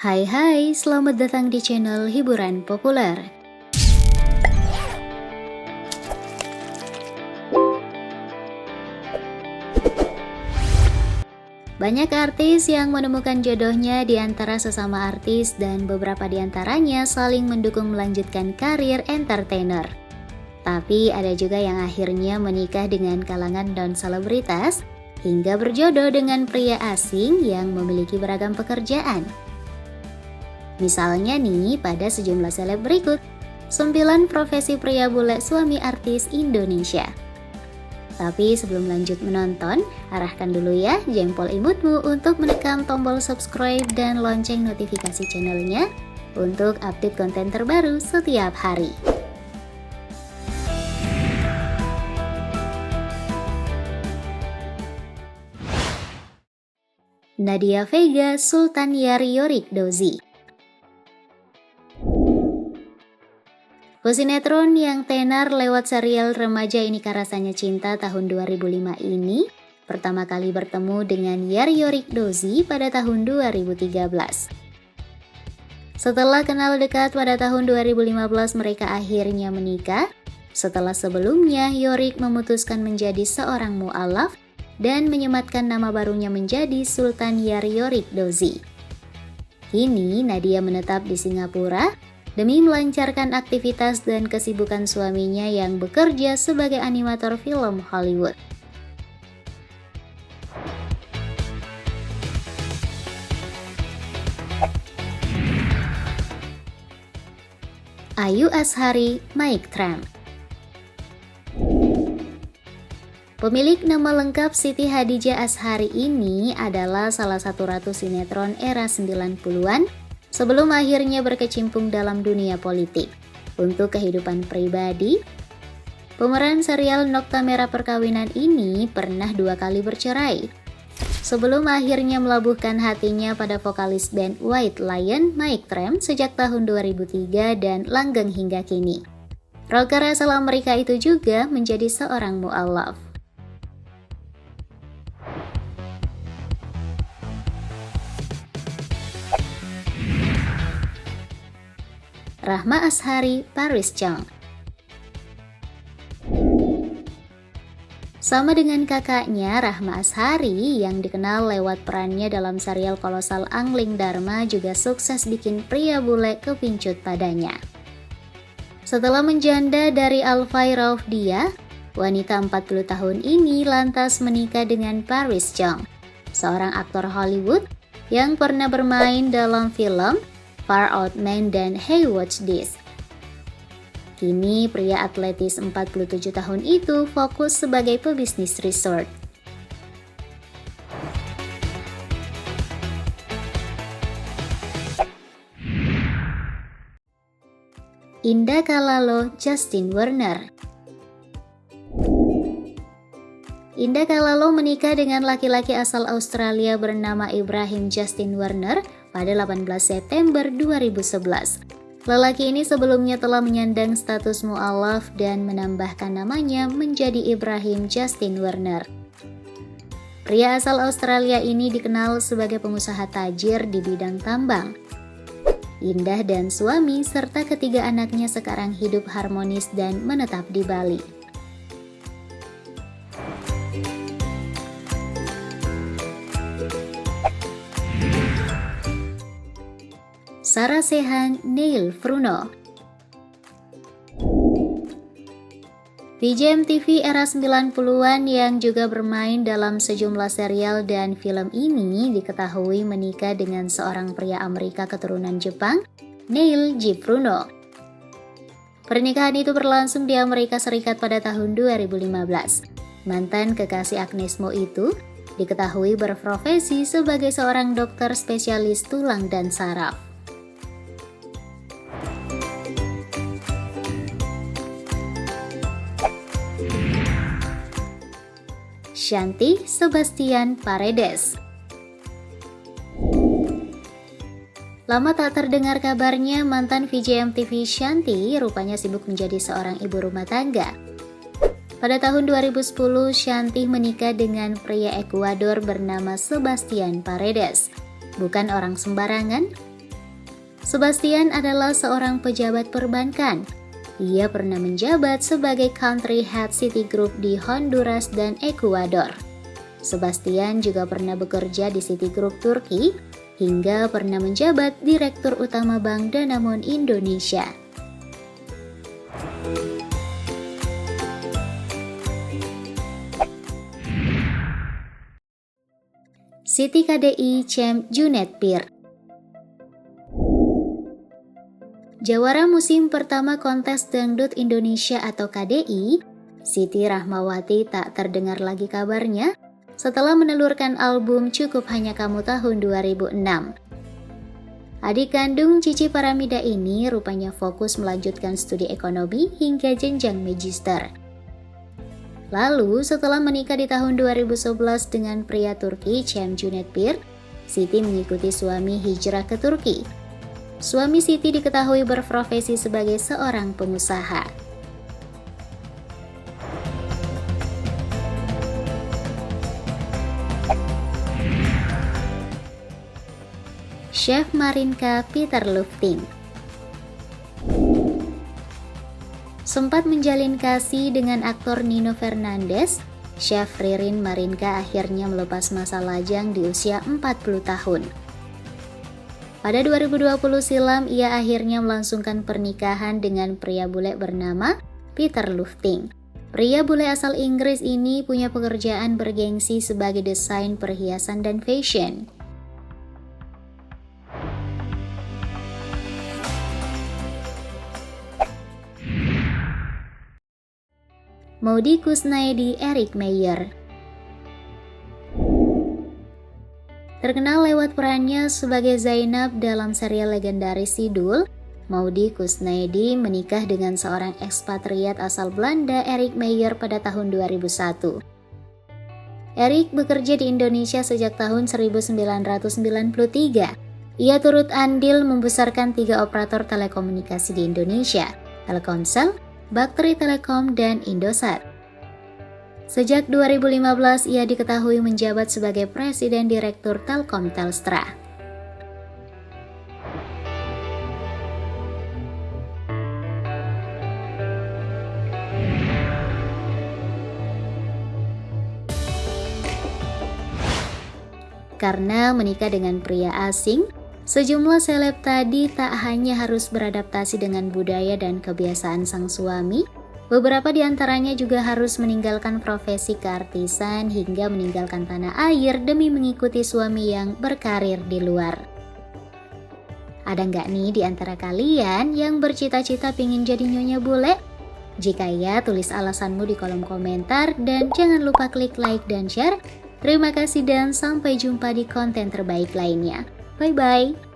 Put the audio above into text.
Hai, selamat datang di channel Hiburan Populer. Banyak artis yang menemukan jodohnya di antara sesama artis dan beberapa di antaranya saling mendukung melanjutkan karir entertainer. Tapi ada juga yang akhirnya menikah dengan kalangan non-selebritas hingga berjodoh dengan pria asing yang memiliki beragam pekerjaan. Misalnya nih, pada sejumlah seleb berikut, 9 profesi pria bule suami artis Indonesia. Tapi sebelum lanjut menonton, arahkan dulu ya jempol imutmu untuk menekan tombol subscribe dan lonceng notifikasi channelnya untuk update konten terbaru setiap hari. Nadia Vega, Sultan Yorik Dozi. Pesinetron yang tenar lewat serial remaja Inikah Rasanya Cinta tahun 2005 ini pertama kali bertemu dengan Yorik Dozi pada tahun 2013. Setelah kenal dekat pada tahun 2015, mereka akhirnya menikah setelah sebelumnya Yorik memutuskan menjadi seorang mu'alaf dan menyematkan nama barunya menjadi Sultan Yorik Dozi. Kini Nadia menetap di Singapura demi melancarkan aktivitas dan kesibukan suaminya yang bekerja sebagai animator film Hollywood. Ayu Azhari, Mike Tramp. Pemilik nama lengkap Siti Hadijah Azhari ini adalah salah satu ratu sinetron era 90-an sebelum akhirnya berkecimpung dalam dunia politik. Untuk kehidupan pribadi, pemeran serial Nokta Merah Perkawinan ini pernah 2 kali bercerai. Sebelum akhirnya melabuhkan hatinya pada vokalis band White Lion, Mike Tramp sejak tahun 2003 dan langgeng hingga kini. Rocker asal Amerika itu juga menjadi seorang mu'alaf. Rahma Azhari, Paris Chung. Sama dengan kakaknya, Rahma Azhari yang dikenal lewat perannya dalam serial kolosal Angling Dharma juga sukses bikin pria bule kepincut padanya. Setelah menjanda dari Alfay Raufdia, wanita 40 tahun ini lantas menikah dengan Paris Chung, seorang aktor Hollywood yang pernah bermain dalam film Far Out Man dan Hey Watch This. Kini pria atletis 47 tahun itu fokus sebagai pebisnis resort. Indah Kalalo, Justin Werner. Indah Kalalo menikah dengan laki-laki asal Australia bernama Ibrahim Justin Werner pada 18 September 2011. Lelaki ini sebelumnya telah menyandang status mu'alaf dan menambahkan namanya menjadi Ibrahim Justin Werner. Pria asal Australia ini dikenal sebagai pengusaha tajir di bidang tambang. Indah dan suami serta ketiga anaknya sekarang hidup harmonis dan menetap di Bali. Sarah Sechan, Neil Fruno. VJ MTV era 90-an yang juga bermain dalam sejumlah serial dan film ini diketahui menikah dengan seorang pria Amerika keturunan Jepang, Neil J. Fruno. Pernikahan itu berlangsung di Amerika Serikat pada tahun 2015. Mantan kekasih Agnes Mo itu diketahui berprofesi sebagai seorang dokter spesialis tulang dan saraf. Shanti Sebastian Paredes. Lama tak terdengar kabarnya, mantan VJ MTV Shanti rupanya sibuk menjadi seorang ibu rumah tangga. Pada tahun 2010, Shanti menikah dengan pria Ekuador bernama Sebastian Paredes. Bukan orang sembarangan, Sebastian adalah seorang pejabat perbankan. Ia pernah menjabat sebagai Country Head Citigroup di Honduras dan Ekuador. Sebastian juga pernah bekerja di Citigroup Turki, hingga pernah menjabat Direktur Utama Bank Danamon Indonesia. Siti KDI Champ Junet Peer. Jawara musim pertama Kontes Dangdut Indonesia atau KDI, Siti Rahmawati tak terdengar lagi kabarnya setelah menelurkan album Cukup Hanya Kamu tahun 2006. Adik kandung Cici Paramida ini rupanya fokus melanjutkan studi ekonomi hingga jenjang magister. Lalu setelah menikah di tahun 2011 dengan pria Turki Cem Junet Peer, Siti mengikuti suami hijrah ke Turki. Suami Siti diketahui berprofesi sebagai seorang pengusaha. Chef Marinka Peter Lufting. Sempat menjalin kasih dengan aktor Nino Fernandez, Chef Ririn Marinka akhirnya melepas masa lajang di usia 40 tahun. Pada 2020 silam, ia akhirnya melangsungkan pernikahan dengan pria bule bernama Peter Lufting. Pria bule asal Inggris ini punya pekerjaan bergengsi sebagai desain perhiasan dan fashion. Maudy Kusnaedi Eric Meyer. Terkenal lewat perannya sebagai Zainab dalam serial legendaris Sidul, Maudy Kusnaedi menikah dengan seorang ekspatriat asal Belanda, Eric Meyer, pada tahun 2001. Eric bekerja di Indonesia sejak tahun 1993. Ia turut andil membesarkan 3 operator telekomunikasi di Indonesia, Telkomsel, Bakteri Telekom, dan Indosat. Sejak 2015, ia diketahui menjabat sebagai Presiden Direktur Telkom Telstra. Karena menikah dengan pria asing, sejumlah seleb tadi tak hanya harus beradaptasi dengan budaya dan kebiasaan sang suami, beberapa di antaranya juga harus meninggalkan profesi keartisan hingga meninggalkan tanah air demi mengikuti suami yang berkarir di luar. Ada nggak nih di antara kalian yang bercita-cita pingin jadi nyonya bule? Jika ya, tulis alasanmu di kolom komentar dan jangan lupa klik like dan share. Terima kasih dan sampai jumpa di konten terbaik lainnya. Bye-bye.